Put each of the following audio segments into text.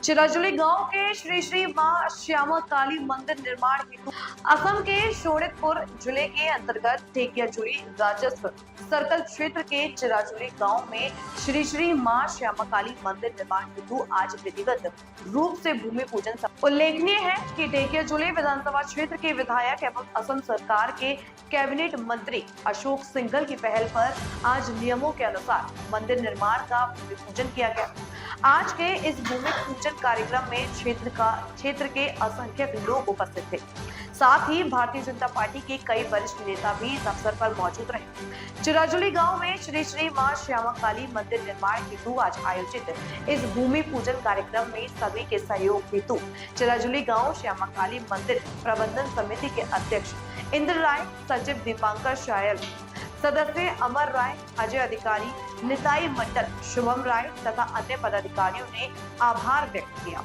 चिराजुली गांव के श्री श्री मां श्यामा काली मंदिर निर्माण हेतु असम के शोणितपुर जिले के अंतर्गत ढेकियाजुली राजस्व सर्कल क्षेत्र के चिराजुली गांव में श्री श्री मां श्यामा काली मंदिर निर्माण हेतु आज विधिवत रूप से भूमि पूजन। उल्लेखनीय है कि ढेकियाजुली विधानसभा क्षेत्र के विधायक एवं असम सरकार के कैबिनेट मंत्री अशोक सिंघल की पहल पर आज नियमों के अनुसार मंदिर निर्माण का भूमि पूजन किया गया। आज के इस भूमि पूजन कार्यक्रम में क्षेत्र के असंख्यक लोग उपस्थित थे। साथ ही भारतीय जनता पार्टी के कई वरिष्ठ नेता भी इस अवसर पर मौजूद रहे। चिराजुली गांव में श्री श्री मां श्यामा काली मंदिर निर्माण हेतु आज आयोजित इस भूमि पूजन कार्यक्रम में सभी के सहयोग हेतु चिराजुली गांव श्यामा काली मंदिर प्रबंधन समिति के अध्यक्ष इंद्र राय, सचिव दीपांकर शायल, सदस्य अमर राय, अजय अधिकारी, निताई मंडल, शुभम राय तथा अन्य पदाधिकारियों ने आभार व्यक्त किया।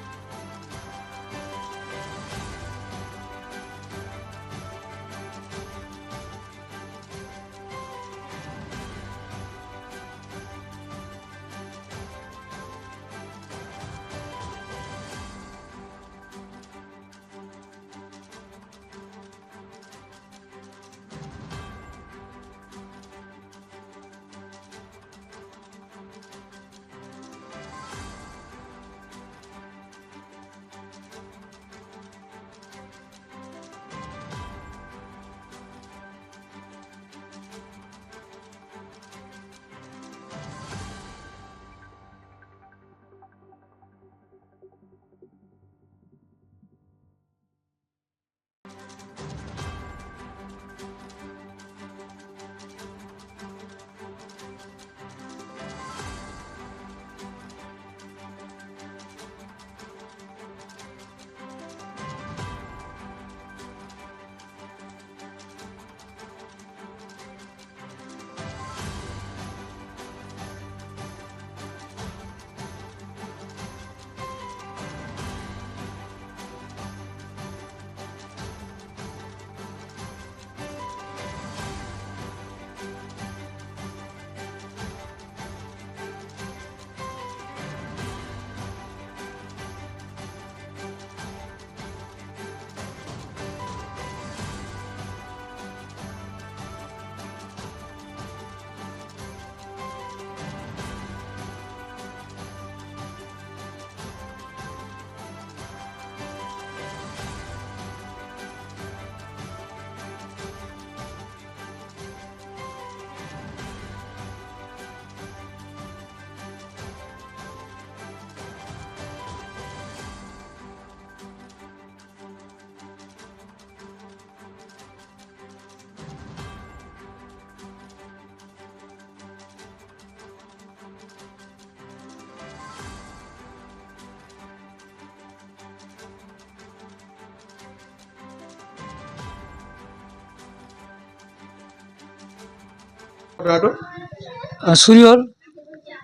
চুৰি হ'ল,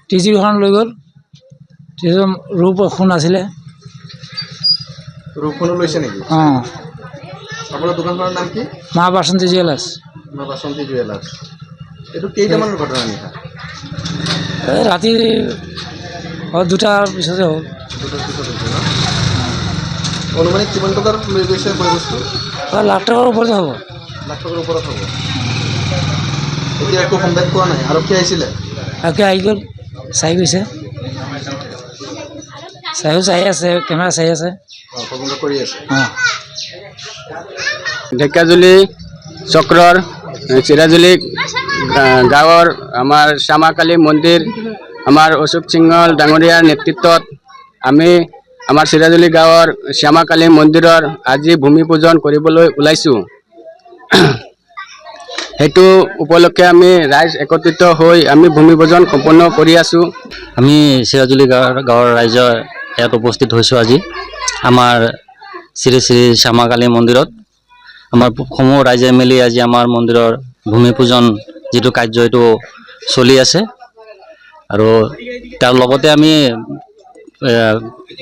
টিজি দুখন লৈ গ'ল। ৰূপ সোণ আছিলে। ৰূপখনো লৈছে নেকি? অঁ, আপোনাৰ দোকানখনৰ নাম কি? মা বাসন্তী জুৱেলাৰ্ছ। মা বাসন্তী জুৱেলাৰ্ছ। এইটো কেইটামানৰ ঘটনা নিশা? এই ৰাতি দুটাৰ পিছতে হ'ল। দুটাৰ পিছত হৈছে ন? অনুমানিক কিমান টকাৰ লৈ গৈছে বস্তু? লাখ টকাৰ ওপৰতে হ'ব। লাখ টকাৰ ওপৰত হ'ব। এতিয়া একো সন্দেহ পোৱা নাই? আৰক্ষী আহিছিলে? আৰক্ষী আহি গ'ল, চাই গৈছে। চাই আছে, কেমেৰা চাই আছে। তদন্ত কৰি আছে। অঁ, ঢেকিয়াজুলি চক্ৰৰ চিৰাজুলি গাঁৱৰ আমাৰ শ্যামাকালী মন্দিৰ আমাৰ অশোক সিংহল ডাঙৰীয়াৰ নেতৃত্বত আমি আমাৰ চিৰাজুলি গাঁৱৰ শ্যামাকালী মন্দিৰৰ আজি ভূমি পূজন কৰিবলৈ ওলাইছোঁ। সেইটো উপলক্ষে আমি ৰাইজ একত্ৰিত হৈ আমি ভূমি পূজন সম্পন্ন কৰি আছোঁ। আমি চিৰাজুলি গাঁৱৰ ৰাইজ ইয়াত উপস্থিত হৈছোঁ। আজি আমাৰ শ্ৰী শ্ৰী শ্যামাকালী মন্দিৰত আমাৰ সমূহ ৰাইজে মিলি আজি আমাৰ মন্দিৰৰ ভূমি পূজন যিটো কাৰ্য এইটো চলি আছে। আৰু তাৰ লগতে আমি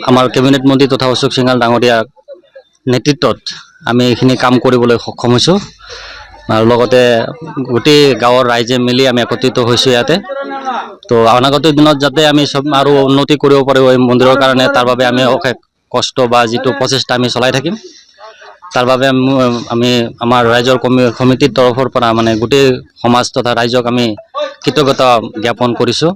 আমাৰ কেবিনেট মন্ত্ৰী তথা অশোক সিংহল ডাঙৰীয়াৰ নেতৃত্বত আমি এইখিনি কাম কৰিবলৈ সক্ষম হৈছোঁ। আৰু লগতে গোটেই গাঁৱৰ ৰাইজে মিলি আমি একত্ৰিত হৈছোঁ ইয়াতে। তো অনাগত দিনত যাতে আমি সব আৰু উন্নতি কৰিব পাৰোঁ এই মন্দিৰৰ কাৰণে, তাৰ বাবে আমি অশেষ কষ্ট বা যিটো প্ৰচেষ্টা আমি চলাই থাকিম। তাৰ বাবে আমি আমাৰ ৰাইজৰ সমিতিৰ তৰফৰ পৰা মানে গোটেই সমাজ তথা ৰাইজক আমি কৃতজ্ঞতা জ্ঞাপন কৰিছোঁ।